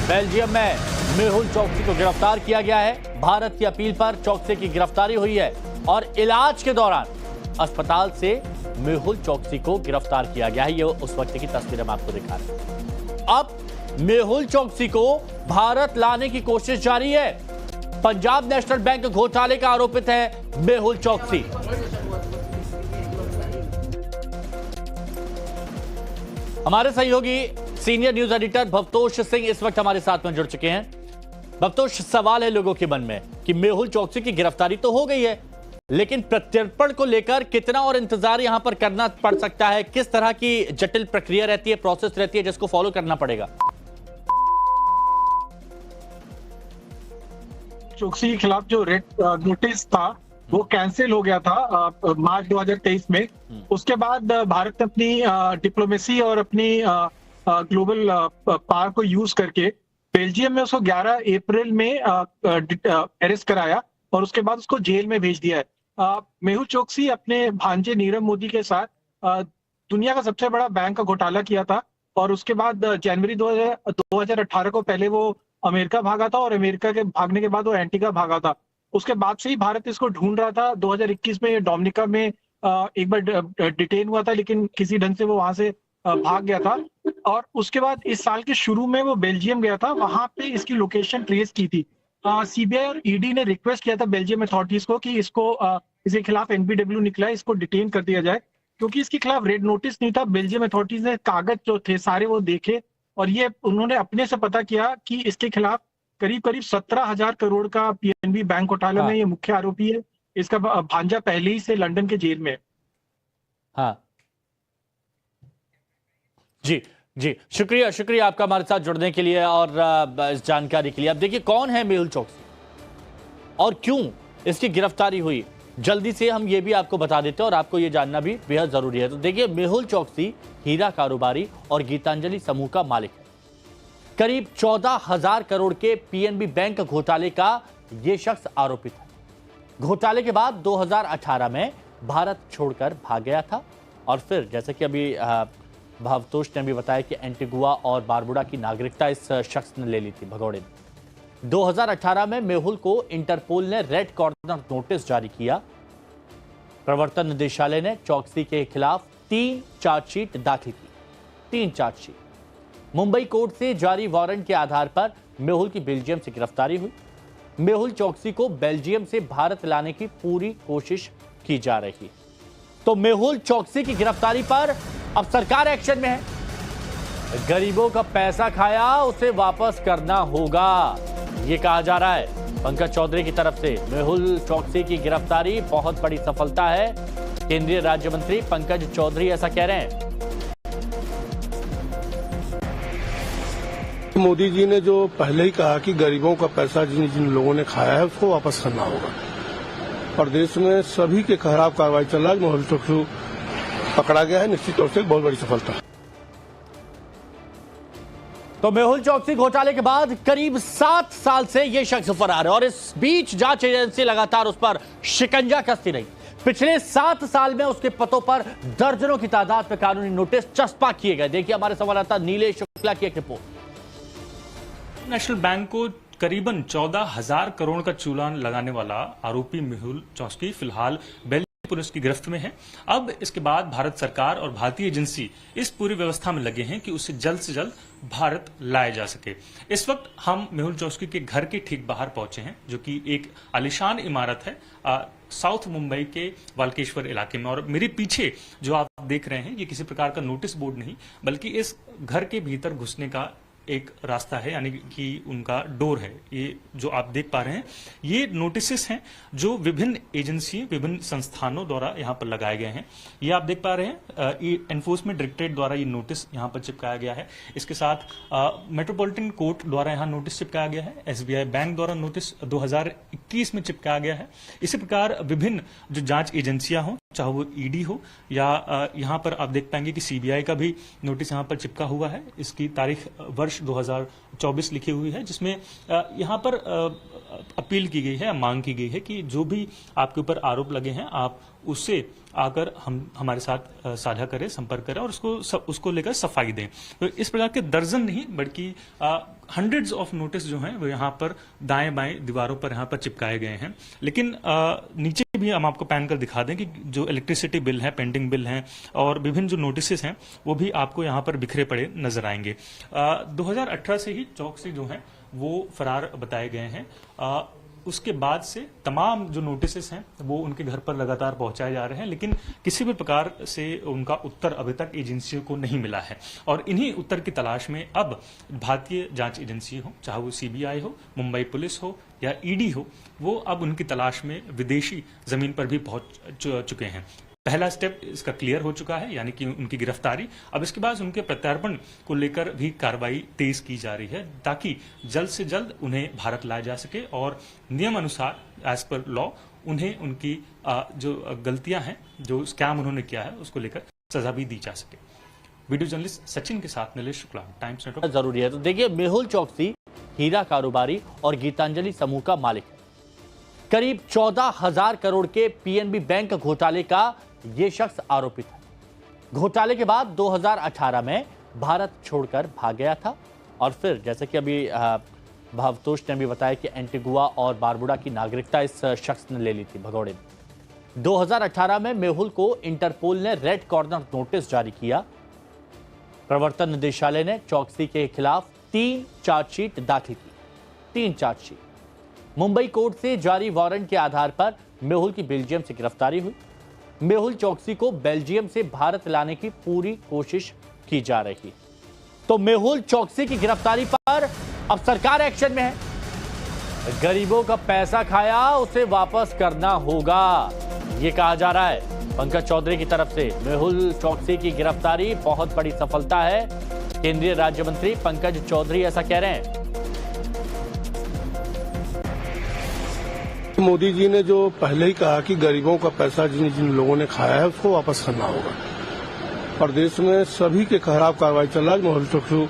Belgium में मेहुल चोकसी को गिरफ्तार किया गया है। भारत की अपील पर चोकसी की गिरफ्तारी हुई है और इलाज के दौरान अस्पताल से मेहुल चोकसी को गिरफ्तार किया गया है। ये उस वक्त की तस्वीरें हम आपको दिखा रहे हैं। अब मेहुल चोकसी को भारत लाने की कोशिश जारी है। पंजाब नेशनल बैंक घोटाले का आरोपित है मेहुल चोकसी। हमारे सहयोगी senior news editor Bhavtosh Singh इस वक्त हमारे साथ में जुड़ चुके हैं। भवतोष, सवाल है लोगों के मन में कि मेहुल चोकसी की गिरफ्तारी तो हो गई है, लेकिन प्रत्यर्पण को लेकर कितना और इंतजार यहां पर करना पड़ सकता है? किस तरह की जटिल प्रक्रिया रहती है, प्रोसेस रहती है जिसको फॉलो करना पड़ेगा? चोकसी के खिलाफ जो रेड नोटिस था वो कैंसिल हो गया था मार्च 2023 में। उसके बाद भारत ने अपनी डिप्लोमेसी और अपनी ग्लोबल पावर को यूज करके बेल्जियम में उसको 11 अप्रैल में अरेस्ट कराया और उसके बाद उसको जेल में भेज दिया है। मेहुल चोकसी अपने भांजे नीरव मोदी के साथ दुनिया का सबसे बड़ा बैंक का घोटाला किया था और उसके बाद जनवरी 2018 को पहले वो अमेरिका भागा था और अमेरिका के भागने के बाद वो एंटीगा भागा था। उसके बाद से ही भारत इसको ढूंढ रहा था। 2021 में डोमिनिका में एक बार डिटेन हुआ था, लेकिन किसी ढंग से वो वहां से भाग गया था और उसके बाद इस साल के शुरू में वो बेल्जियम गया था। वहां पे इसकी लोकेशन ट्रेस की थी। सीबीआई और ईडी ने रिक्वेस्ट किया था बेल्जियम अथॉरिटीज को कि इसके खिलाफ एनपीडब्ल्यू निकला, इसको डिटेन कर दिया जाए, क्योंकि इसके खिलाफ रेड नोटिस नहीं था। बेल्जियम अथॉरिटीज ने कागज जो थे सारे वो देखे और ये उन्होंने अपने से पता किया कि इसके खिलाफ करीब 17,000 करोड़ का पीएनबी बैंक घोटाले में ये मुख्य आरोपी है। इसका भांजा पहले ही से लंदन के जेल में है। हाँ जी, शुक्रिया आपका हमारे साथ जुड़ने के लिए और इस जानकारी के लिए। अब देखिए कौन है मेहुल चोकसी और क्यों इसकी गिरफ्तारी हुई, जल्दी से हम ये भी आपको बता देते हैं और आपको ये जानना भी बेहद जरूरी है। तो देखिए, मेहुल चोकसी हीरा कारोबारी और गीतांजलि समूह का मालिक है। करीब 14,000 करोड़ के पीएनबी बैंक घोटाले का यह शख्स आरोपित है। घोटाले के बाद 2018 में भारत छोड़कर भाग गया था और फिर जैसे कि अभी भवतोष ने भी बताया कि एंटीगुआ और बारबुडा की नागरिकता इस शख्स ने ले ली थी भगोड़े में। 2018 में मेहुल को इंटरपोल ने रेड कॉर्नर नोटिस जारी किया। प्रवर्तन निदेशालय ने चोकसी के खिलाफ 3 चार्जशीट दाखिल की। 3 चार्जशीट। मुंबई कोर्ट से जारी वारंट के आधार पर मेहुल की बेल्जियम से गिरफ्तारी हुई। मेहुल चोकसी को बेल्जियम से भारत लाने की पूरी कोशिश की जा रही है। तो मेहुल चोकसी की गिरफ्तारी पर अब सरकार एक्शन में है। गरीबों का पैसा खाया, उसे वापस करना होगा, यह कहा जा रहा है पंकज चौधरी की तरफ से। मेहुल चोकसी की गिरफ्तारी बहुत बड़ी सफलता है। केंद्रीय राज्य मंत्री पंकज चौधरी ऐसा कह रहे हैं। मोदी जी ने जो पहले ही कहा कि गरीबों का पैसा जिन जिन लोगों ने खाया है उसको वापस करना होगा और देश में सभी के खिलाफ कार्रवाई चल रहा है। मेहुल चोकसी पकड़ा गया है, निश्चित तौर से बहुत बड़ी सफलता है। तो मेहुल चोकसी घोटाले के बाद करीब 7 साल से यह शख्स फरार है और इस बीच जांच एजेंसी लगातार उस पर शिकंजा कसती रही। पिछले 7 साल में उसके पतों पर दर्जनों की तादाद में कानूनी नोटिस चस्पा किए गए। देखिए हमारे संवाददाता नीलेश शुक्ला की एक रिपोर्ट। नेशनल बैंक को करीबन 14,000 करोड़ का चूलान लगाने वाला आरोपी मेहुल चोकसी फिलहाल बेल्जियम पुलिस की गिरफ्त में है। अब इसके बाद भारत सरकार और भारतीय एजेंसी इस पूरी व्यवस्था में लगे हैं कि उसे जल्द से जल्द भारत लाया जा सके। इस वक्त हम मेहुल चोकसी के घर के ठीक बाहर पहुंचे हैं, जो कि एक आलिशान इमारत है साउथ मुंबई के वाल्केश्वर इलाके में। और मेरे पीछे जो आप देख रहे हैं ये किसी प्रकार का नोटिस बोर्ड नहीं, बल्कि इस घर के भीतर घुसने का एक रास्ता है, यानी कि उनका डोर है। ये जो आप देख पा रहे हैं ये नोटिसेस हैं जो विभिन्न एजेंसी, विभिन्न संस्थानों द्वारा यहाँ पर लगाए गए हैं। ये आप देख पा रहे हैं एनफोर्समेंट डायरेक्टरेट द्वारा ये नोटिस यहाँ पर चिपकाया गया है। इसके साथ मेट्रोपॉलिटन कोर्ट द्वारा यहाँ नोटिस चिपकाया गया है। एसबीआई बैंक द्वारा नोटिस 2021 में चिपकाया गया है। इसी प्रकार विभिन्न जो जांच एजेंसियां हों, चाहे वो ईडी हो या यहाँ पर आप देख पाएंगे कि सीबीआई का भी नोटिस यहाँ पर चिपका हुआ है। इसकी तारीख वर्ष 2024 लिखी हुई है, जिसमें यहाँ पर अपील की गई है, मांग की गई है कि जो भी आपके ऊपर आरोप लगे हैं आप उससे आकर हमारे साथ साझा करें, संपर्क करें और उसको लेकर सफाई दें। तो इस प्रकार के दर्जन नहीं बल्कि हंड्रेड्स ऑफ नोटिस जो हैं वो यहाँ पर दाएं बाएं दीवारों पर यहाँ पर चिपकाए गए हैं। लेकिन नीचे भी हम आपको पैन कर दिखा दें कि जो इलेक्ट्रिसिटी बिल है, पेंडिंग बिल हैं और विभिन्न जो नोटिस हैं वो भी आपको यहाँ पर बिखरे पड़े नजर आएंगे। 2018 से ही चौकसी जो है वो फरार बताए गए हैं। उसके बाद से तमाम जो नोटिस हैं वो उनके घर पर लगातार पहुंचाए जा रहे हैं, लेकिन किसी भी प्रकार से उनका उत्तर अभी तक एजेंसियों को नहीं मिला है। और इन्हीं उत्तर की तलाश में अब भारतीय जांच एजेंसी हो, चाहे वो सीबीआई हो, मुंबई पुलिस हो या ईडी हो, वो अब उनकी तलाश में विदेशी जमीन पर भी पहुंच चुके हैं। पहला स्टेप इसका क्लियर हो चुका है, यानी कि उनकी गिरफ्तारी। अब इसके बाद उनके प्रत्यार्पण को लेकर भी कार्रवाई तेज की जा रही है ताकि जल्द से जल्द उन्हें भारत लाया जा सके और नियम अनुसार एज पर लॉ उन्हें उनकी जो गलतियां हैं, जो स्कैम उन्होंने किया है, उसको लेकर सजा भी दी जा सके। वीडियो जर्नलिस्ट सचिन के साथ नीलेश शुक्ला, टाइम्स नेटवर्क। जरूरी है। तो देखिए, मेहुल चौकसी हीरा कारोबारी और गीतांजलि समूह का मालिक है। करीब 14,000 करोड़ के पीएनबी बैंक घोटाले का ये शख्स आरोपित है। घोटाले के बाद 2018 में भारत छोड़कर भाग गया था और फिर जैसे कि अभी भावतोष ने भी बताया कि एंटीगुआ और बारबुडा की नागरिकता इस शख्स ने ले ली थी भगौड़े में। 2018 में मेहुल को इंटरपोल ने रेड कॉर्नर नोटिस जारी किया। प्रवर्तन निदेशालय ने चौकसी के खिलाफ 3 चार्जशीट दाखिल की। 3 चार्जशीट। मुंबई कोर्ट से जारी वारंट के आधार पर मेहुल की बेल्जियम से गिरफ्तारी हुई। मेहुल चौकसी को बेल्जियम से भारत लाने की पूरी कोशिश की जा रही। तो मेहुल चौकसी की गिरफ्तारी पर अब सरकार एक्शन में है। गरीबों का पैसा खाया, उसे वापस करना होगा, यह कहा जा रहा है पंकज चौधरी की तरफ से। मेहुल चौकसी की गिरफ्तारी बहुत बड़ी सफलता है। केंद्रीय राज्य मंत्री पंकज चौधरी ऐसा कह रहे हैं। मोदी जी ने जो पहले ही कहा कि गरीबों का पैसा जिन जिन लोगों ने खाया है उसको वापस करना होगा, और देश में सभी के खिलाफ कार्रवाई चल रहा है। मेहुल चौकसी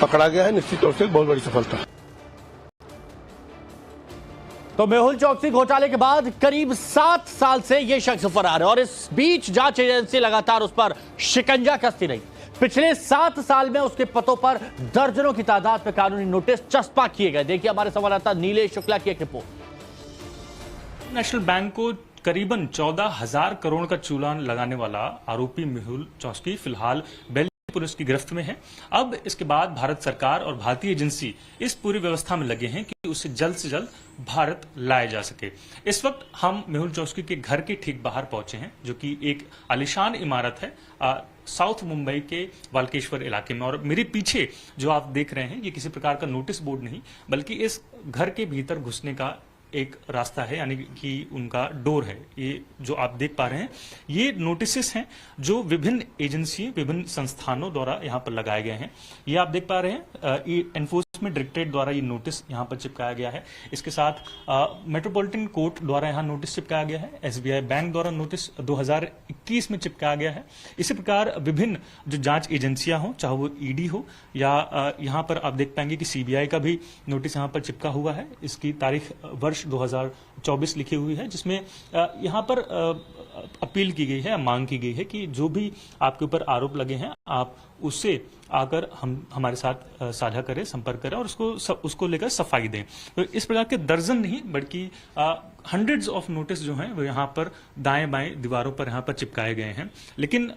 पकड़ा गया है, निश्चित तौर से बहुत बड़ी सफलता है। तो मेहुल चौकसी घोटाले के बाद करीब 7 साल से यह शख्स फरार है और इस बीच जांच एजेंसी लगातार उस पर शिकंजा कसती रही। पिछले 7 साल में उसके पतों पर दर्जनों की तादाद में कानूनी नोटिस चस्पा किए गए। देखिए हमारे संवाददाता नीलेश शुक्ला की एक रिपोर्ट। नेशनल बैंक को करीबन 14,000 करोड़ का चालान लगाने वाला आरोपी मेहुल चौकसी फिलहाल बेल्जियम पुलिस की गिरफ्त में है। अब इसके बाद भारत सरकार और भारतीय एजेंसी इस पूरी व्यवस्था में लगे हैं कि उसे जल्द से जल्द भारत लाया जा सके। इस वक्त हम मेहुल चौकसी के घर के ठीक बाहर पहुंचे हैं, जो कि एक आलीशान इमारत है साउथ मुंबई के वाल्केश्वर इलाके में। और मेरे पीछे जो आप देख रहे हैं ये किसी प्रकार का नोटिस बोर्ड नहीं बल्कि इस घर के भीतर घुसने का एक रास्ता है, यानी कि उनका डोर है। ये जो आप देख पा रहे हैं ये नोटिसेस हैं जो विभिन्न एजेंसियों, विभिन्न संस्थानों द्वारा यहाँ पर लगाए गए हैं। ये आप देख पा रहे हैं ये एनफोर्समेंट डायरेक्टरेट द्वारा ये नोटिस यहाँ पर चिपकाया गया है। इसके साथ मेट्रोपॉलिटन कोर्ट द्वारा यहाँ नोटिस चिपकाया गया है। एसबीआई बैंक द्वारा नोटिस 2021 में चिपकाया गया है। इसी प्रकार विभिन्न जो जांच एजेंसियां हों, चाहे वो ईडी हो या यहाँ पर आप देख पाएंगे कि सीबीआई का भी नोटिस यहाँ पर चिपका हुआ है। इसकी तारीख वर्ष 2024 लिखी हुई है, जिसमें यहाँ पर अपील की गई है, मांग की गई है कि जो भी आपके ऊपर आरोप लगे हैं आप उससे आकर हमारे साथ साझा करें, संपर्क करें और उसको लेकर सफाई दें। तो इस प्रकार के दर्जन नहीं बल्कि हंड्रेड्स ऑफ नोटिस जो हैं वो यहाँ पर दाएं बाएं दीवारों पर यहाँ पर चिपकाए गए हैं। लेकिन